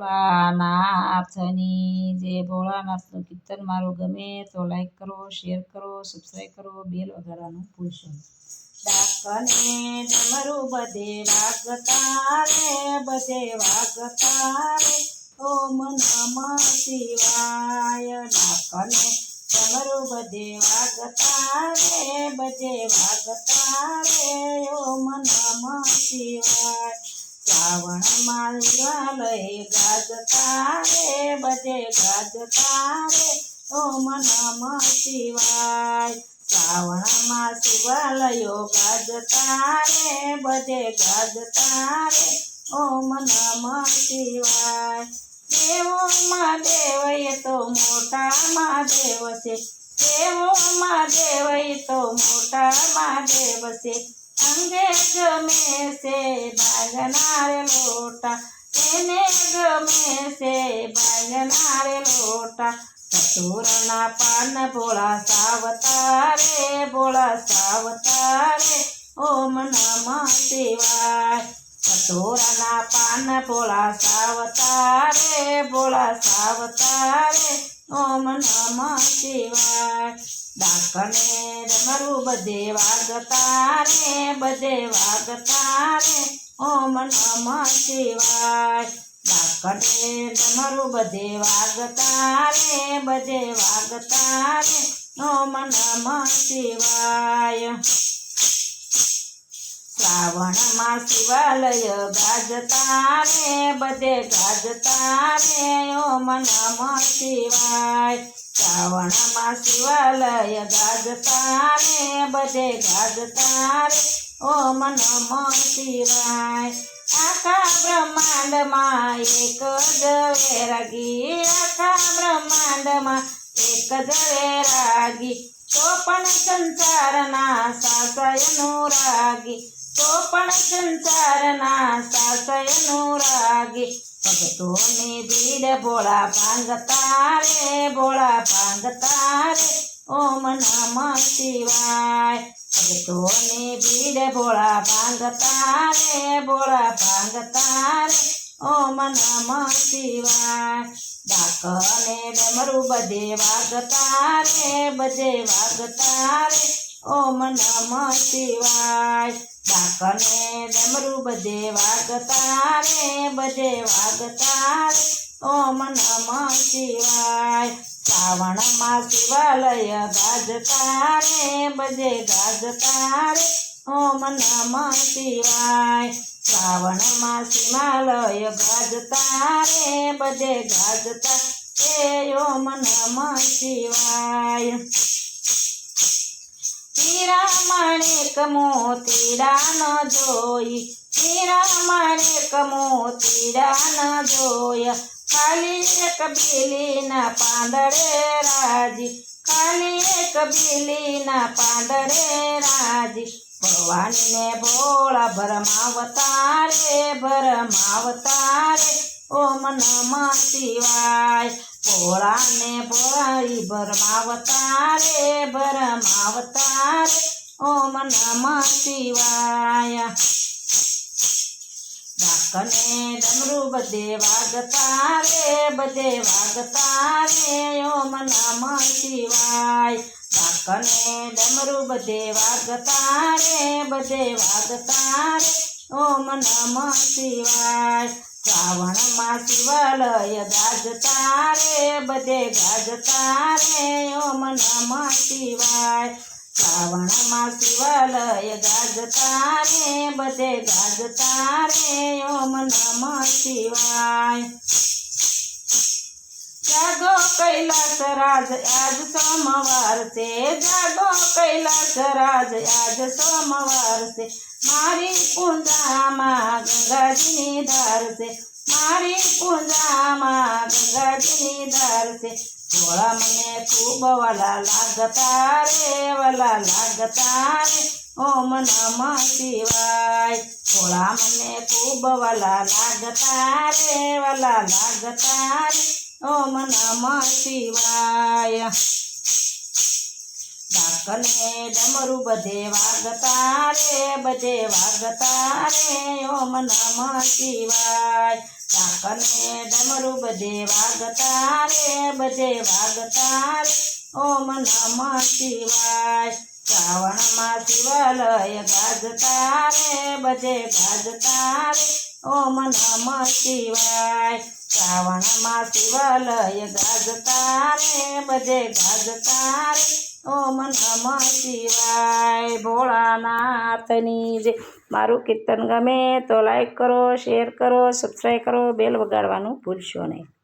ભોળાનાથની જે ભોળાનાથનું કીર્તન મારું ગમે તો લાઈક કરો, શેર કરો, સબસ્ક્રાઈબ કરો, બેલ વગાડવાનું ભૂલશો નહીં. ડાકને ડમરું બધે વાગતા રે, બધે વાગતા રે, ઓમ નમઃ શિવાય. ડાકને ડમરું બધે વાગતા રે, બધે વાગતા રે, ઓમ નમઃ શિવાય. શ્રાવણમાં શિવાલય ગાજતા રે, બધે ગાજતા રે, ઓમ નમઃ શિવાય. શ્રાવણમાં શિવાલયો ગાજતા રે, બધે ગાજતા રે, ઓમ નમઃ શિવાય. દેવોમાં દેવ એ તો મોટા મહાદેવ છે, દેવોમાં દેવ એ તો મોટા મહાદેવ છે. અંગે ગમે છે બાંગનાર લોટા, એને ગમે છે બાંગનાર લોટા. કસૂરના પાન ભોળા સાવતા રે, ભોળા સાવતા રે, ઓમ નમઃ શિવાય. કસૂરના પાન ભોળા સાવતા રે, ભોળા સાવતા રે, ઓમ નમઃ શિવાય. ડાકને ડમરું બધે વાગતા રે, બધે વાગતા રે, ઓમ નમઃ શિવાય. ડાકને ડમરું બધે વાગતા રે, બધે વાગતા રે, ઓમ નમઃ શિવાય. શ્રાવણમાં શિવાલય ગાજતા રે, બધે ગાજતા રે, ઓમ નમઃ શિવાય. શ્રાવણમાં શિવાલય ગાજતા રે, બધે ગાજતા રે, ઓમ નમઃ શિવાય. આખા બ્રહ્માંડમાં એક જ વૈરાગી, આખા બ્રહ્માંડમાં એક જ વૈરાગી, તો પણ સંસારના સાસયનુરાગી, તો પણ સંસારના સાસયનુરાગી. ભક્તોની ભીડ ભોળા ભાંગતા રે, ભોળા ભાંગતા રે, ઓમ નમઃ શિવાય. ભક્તોની ભીડ ભોળા ભાંગતા રે, ભોળા ભાંગતા રે, ઓમ નમઃ શિવાય. ડાકને ડમરું બધે વાગતા રે, બધે વાગતા રે, ઓમ નમઃ શિવાય. ડાકને ડમરું બધે વાગતા રે, બધે વાગતા રે, ઓમ નમઃ શિવાય. શ્રાવણમાં શિવાલય ગાજતા રે, બધે ગાજતા રે, ઓમ નમઃ શિવાય. શ્રાવણમાં શિવાલય ગાજતા રે, બધે ગાજતા રે, ઓમ નમઃ શિવાય. હીરા માણેક મોતીડા ન જોઈ, હીરા માણેક મોતીડા ન જોયા. ખાલી એક બીલીના પાંદડે રાજી, ખાલી એક બીલીના પાંદડે રાજી. ભવાનીને ભોળા ભરમાવતા રે, ભરમાવતા રે, ઓમ નમઃ શિવાય. ભોળાને ભોળાઈ ભરમાવતા રે, ભરમાવતા રે, ઓમ નમઃ શિવાય. ડાકને ડમરું બધે વાગતા રે, બધે વાગતા રે, ઓમ નમઃ શિવાય. ડાકને ડમરું બધે વાગતા રે, બધે વાગતા રે, ઓમ નમઃ શિવાય. શ્રાવણમાં શિવાલય ગાજતા રે, બધે ગાજતા રે, ઓમ નમઃ શિવાય. શ્રાવણમાં શિવાલય ગાજતા રે, બધે ગાજતા રે, ઓમ નમઃ શિવાય. જાગો કૈલાસ રાજ આજ સોમવાર છે, જાગો કૈલાસ રાજ આજ સોમવાર છે. મારી પૂંજામાં ગંગાજીની ધાર છે, મારી પૂંજામાં ગંગાજીની ધાર છે. ભોળા મને ખૂબ વાલા લાગતા રે, વાલા લાગતા રે, ઓમ નમઃ શિવાય. ભોળા મને ખૂબ વાલા લાગતા રે, વાલા લાગતા રે, ઓમ નમઃ શિવાય. ઢાકને ડમરું બધે વાગતા રે ઓમ નમઃ શિવાય ઢાકને ડમરું બધે વાગતા રે ઓમ નમઃ શિવાય શ્રાવણમાં શિવાલય ગાજતા રે ઓમ નમઃ શિવાય શ્રાવણમાં શિવાલય ગાજતા રે ઓમ નમઃ શિવાય ભોળાનાથની જય મારું કીર્તન ગમે તો લાઈક કરો શેર કરો સબસ્ક્રાઈબ કરો બેલ વગાડવાનું ભૂલશો નહીં